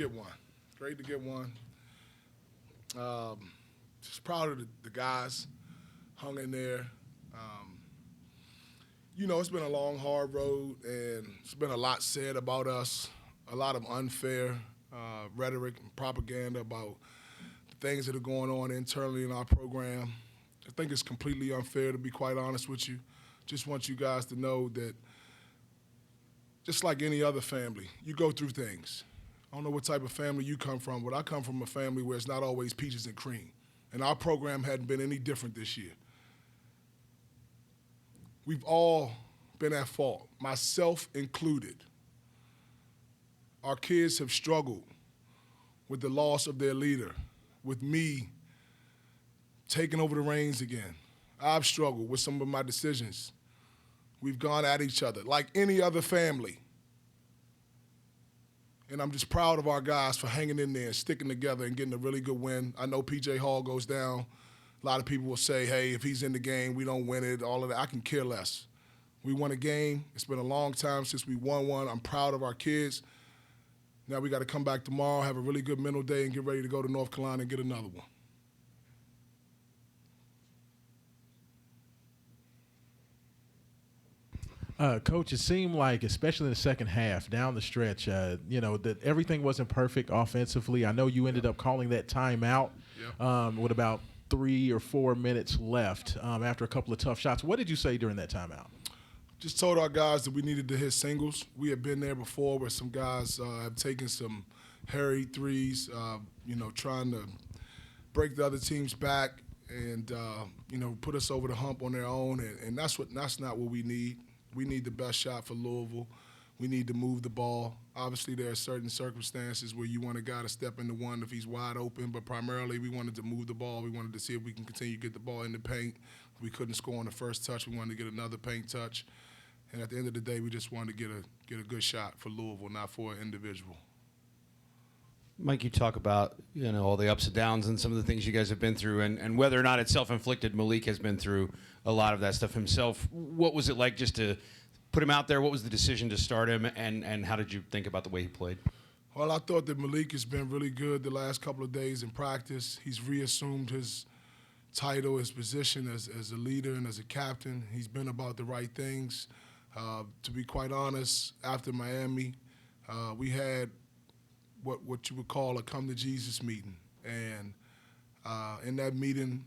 Get one. Great to get one. Just proud of the guys hung in there. Um, it's been a long, hard road, and it's been a lot said about us, a lot of unfair rhetoric and propaganda about the things that are going on internally in our program. I think it's completely unfair, to be quite honest with you. Just want you guys to know that just like any other family, you go through things. I don't know what type of family you come from, but I come from a family where it's not always peaches and cream. And our program hadn't been any different this year. We've all been at fault, myself included. Our kids have struggled with the loss of their leader, with me taking over the reins again. I've struggled with some of my decisions. We've gone at each other like any other family. And I'm just proud of our guys for hanging in there and sticking together and getting a really good win. I know P.J. Hall goes down. A lot of people will say, hey, if he's in the game, we don't win it, all of that. I can care less. We won a game. It's been a long time since we won one. I'm proud of our kids. Now we got to come back tomorrow, have a really good mental day, and get ready to go to North Carolina and get another one. Coach, it seemed like, especially in the second half, down the stretch, that everything wasn't perfect offensively. I know you ended up calling that timeout with about 3 or 4 minutes left after a couple of tough shots. What did you say during that timeout? Just told our guys that we needed to hit singles. We had been there before where some guys have taken some hairy threes, trying to break the other team's back and, put us over the hump on their own. And that's not what we need. We need the best shot for Louisville. We need to move the ball. Obviously, there are certain circumstances where you want a guy to step into one if he's wide open, but primarily we wanted to move the ball. We wanted to see if we can continue to get the ball in the paint. We couldn't score on the first touch. We wanted to get another paint touch. And at the end of the day, we just wanted to get a good shot for Louisville, not for an individual. Mike, you talk about all the ups and downs and some of the things you guys have been through, and whether or not it's self-inflicted. Malik has been through a lot of that stuff himself. What was it like just to put him out there? What was the decision to start him, and how did you think about the way he played? Well, I thought that Malik has been really good the last couple of days in practice. He's reassumed his title, his position as a leader and as a captain. He's been about the right things. To be quite honest, after Miami, we had what you would call a come to Jesus meeting. And in that meeting,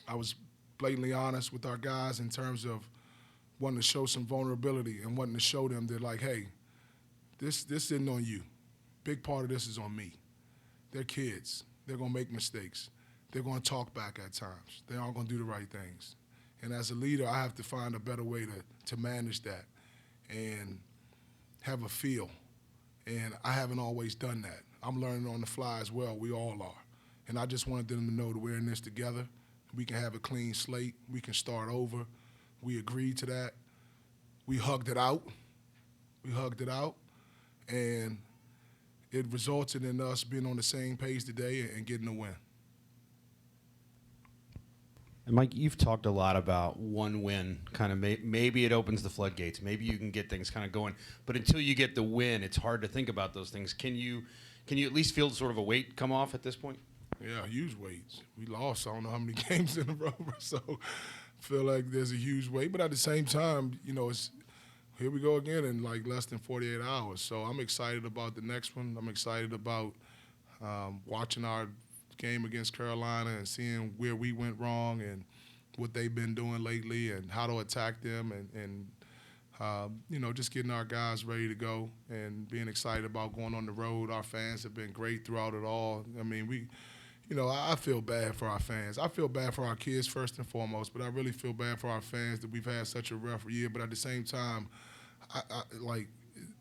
I was blatantly honest with our guys in terms of wanting to show some vulnerability and wanting to show them that, like, hey, this isn't on you. Big part of this is on me. They're kids. They're going to make mistakes. They're going to talk back at times. They aren't going to do the right things. And as a leader, I have to find a better way to manage that and have a feel. And I haven't always done that. I'm learning on the fly as well. We all are. And I just wanted them to know that we're in this together. We can have a clean slate. We can start over. We agreed to that. We hugged it out. And it resulted in us being on the same page today and getting a win. And Mike, you've talked a lot about one win, kind of maybe it opens the floodgates. Maybe you can get things kind of going. But until you get the win, it's hard to think about those things. Can you at least feel sort of a weight come off at this point? Yeah, huge weights. We lost I don't know how many games in a row, so I feel like there's a huge weight. But at the same time, it's here we go again in like less than 48 hours. So I'm excited about the next one. I'm excited about watching our game against Carolina and seeing where we went wrong and what they've been doing lately and how to attack them and just getting our guys ready to go and being excited about going on the road. Our fans have been great throughout it all. I mean, I feel bad for our fans. I feel bad for our kids first and foremost, but I really feel bad for our fans that we've had such a rough year. But at the same time, I like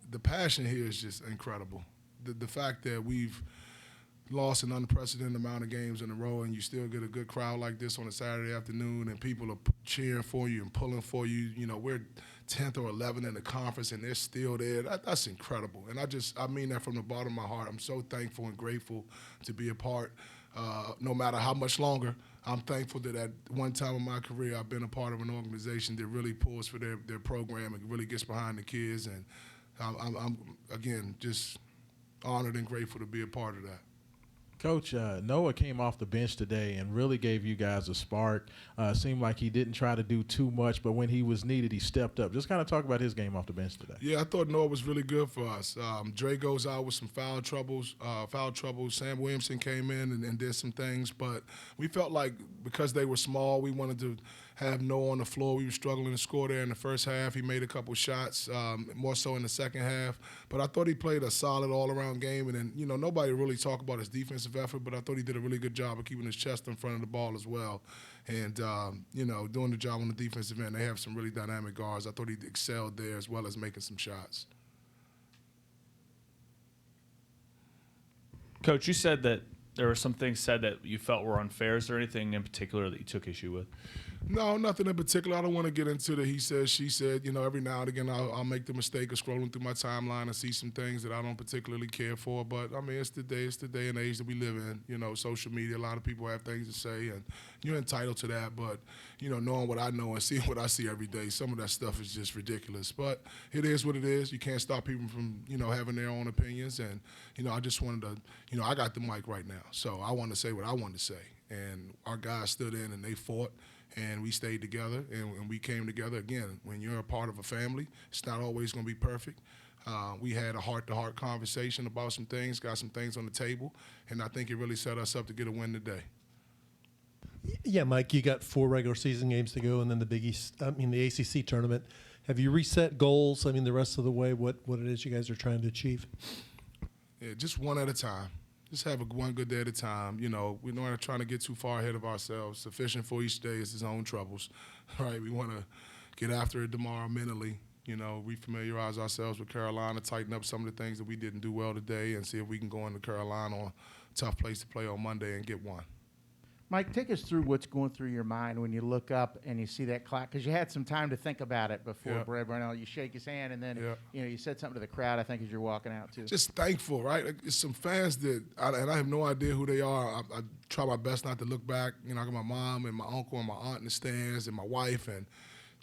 the passion here is just incredible. The fact that we've lost an unprecedented amount of games in a row and you still get a good crowd like this on a Saturday afternoon and people are cheering for you and pulling for you. We're 10th or 11th in the conference and they're still there. That's incredible. And I mean that from the bottom of my heart. I'm so thankful and grateful to be a part. No matter how much longer, I'm thankful that at one time in my career I've been a part of an organization that really pulls for their program and really gets behind the kids. And I'm again, just honored and grateful to be a part of that. Coach, Noah came off the bench today and really gave you guys a spark. Seemed like he didn't try to do too much, but when he was needed, he stepped up. Just kind of talk about his game off the bench today. Yeah, I thought Noah was really good for us. Dre goes out with some foul troubles. Sam Williamson came in and did some things, but we felt like because they were small, we wanted to have Noah on the floor. We were struggling to score there in the first half. He made a couple shots, more so in the second half. But I thought he played a solid all-around game. And then, nobody really talked about his defensive effort, but I thought he did a really good job of keeping his chest in front of the ball as well. And, doing the job on the defensive end. They have some really dynamic guards. I thought he excelled there as well as making some shots. Coach, you said that there were some things said that you felt were unfair. Is there anything in particular that you took issue with? No, nothing in particular. I don't want to get into the he said, she said. Every now and again I'll make the mistake of scrolling through my timeline and see some things that I don't particularly care for. But, it's the day and age that we live in. Social media, a lot of people have things to say, and you're entitled to that. But, knowing what I know and seeing what I see every day, some of that stuff is just ridiculous. But it is what it is. You can't stop people from, having their own opinions. And, I just wanted to, I got the mic right now. So I wanted to say what I wanted to say. And our guys stood in and they fought. And we stayed together, and we came together. Again, when you're a part of a family, it's not always going to be perfect. We had a heart-to-heart conversation about some things, got some things on the table, and I think it really set us up to get a win today. Yeah, Mike, you got 4 regular season games to go, and then the ACC tournament. Have you reset goals? The rest of the way, what it is you guys are trying to achieve? Yeah, just one at a time. Just have one good day at a time. We're not trying to get too far ahead of ourselves. Sufficient for each day is his own troubles, right? We want to get after it tomorrow mentally. Refamiliarize ourselves with Carolina, tighten up some of the things that we didn't do well today, and see if we can go into Carolina on a tough place to play on Monday and get one. Mike, take us through what's going through your mind when you look up and you see that clock, because you had some time to think about it before Brad Brownell. You shake his hand, and then you said something to the crowd, I think, as you're walking out, too. Just thankful, right? It's some fans that, and I have no idea who they are. I try my best not to look back. I got my mom and my uncle and my aunt in the stands and my wife, and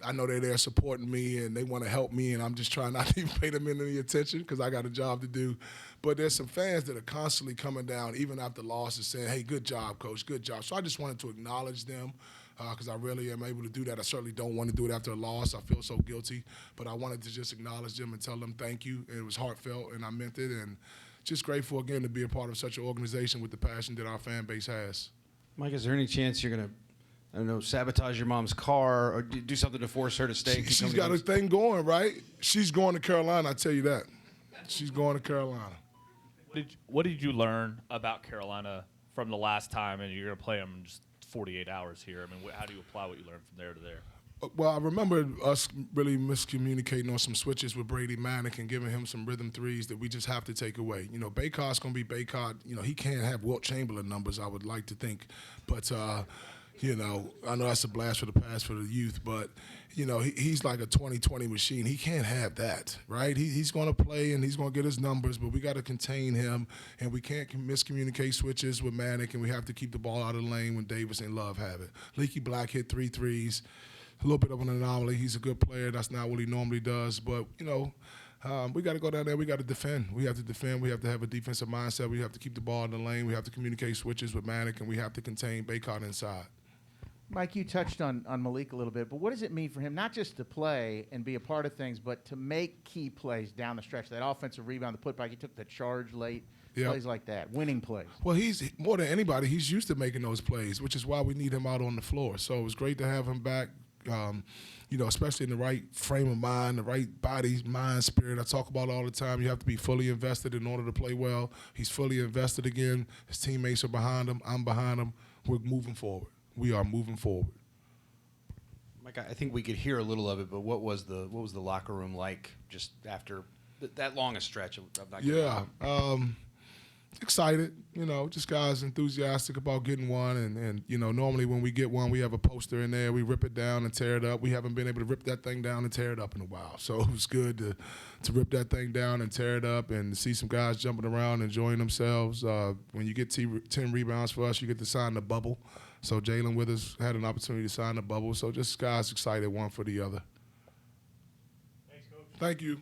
I know they're there supporting me and they want to help me, and I'm just trying not to even pay them any attention because I got a job to do. But there's some fans that are constantly coming down, even after losses, saying, hey, good job, Coach, good job. So I just wanted to acknowledge them because I really am able to do that. I certainly don't want to do it after a loss. I feel so guilty. But I wanted to just acknowledge them and tell them thank you. And it was heartfelt, and I meant it. And just grateful, again, to be a part of such an organization with the passion that our fan base has. Mike, is there any chance you're going to, I don't know, sabotage your mom's car or do something to force her to stay? She's got a thing going, right? She's going to Carolina, I tell you that. She's going to Carolina. What did you learn about Carolina from the last time, and you're going to play them in just 48 hours here? How do you apply what you learned from there to there? Well, I remember us really miscommunicating on some switches with Brady Manick and giving him some rhythm threes that we just have to take away. Baycott's going to be Baycott. He can't have Wilt Chamberlain numbers, I would like to think. But, I know that's a blast for the past for the youth, but, he's like a 20-20 machine. He can't have that, right? He's going to play and he's going to get his numbers, but we got to contain him, and we can't miscommunicate switches with Manick, and we have to keep the ball out of the lane when Davis and Love have it. Leaky Black hit 3 threes. A little bit of an anomaly. He's a good player. That's not what he normally does, but, we got to go down there. We got to defend. We have to defend. We have to have a defensive mindset. We have to keep the ball in the lane. We have to communicate switches with Manick, and we have to contain Baycott inside. Mike, you touched on Malik a little bit, but what does it mean for him, not just to play and be a part of things, but to make key plays down the stretch, that offensive rebound, the putback, he took the charge late, plays like that, winning plays? Well, he's more than anybody, he's used to making those plays, which is why we need him out on the floor. So it was great to have him back, especially in the right frame of mind, the right body, mind, spirit. I talk about it all the time. You have to be fully invested in order to play well. He's fully invested again. His teammates are behind him. I'm behind him. We're moving forward. We are moving forward. Mike, I think we could hear a little of it, but what was the locker room like just after that long a stretch of not getting one? Excited, just guys enthusiastic about getting one, and normally when we get one, we have a poster in there, we rip it down and tear it up. We haven't been able to rip that thing down and tear it up in a while, so it was good to rip that thing down and tear it up and see some guys jumping around, enjoying themselves. When you get 10 rebounds for us, you get to sign the bubble. So Jalen Withers had an opportunity to sign the bubble. So just guys excited one for the other. Thanks, Coach. Thank you.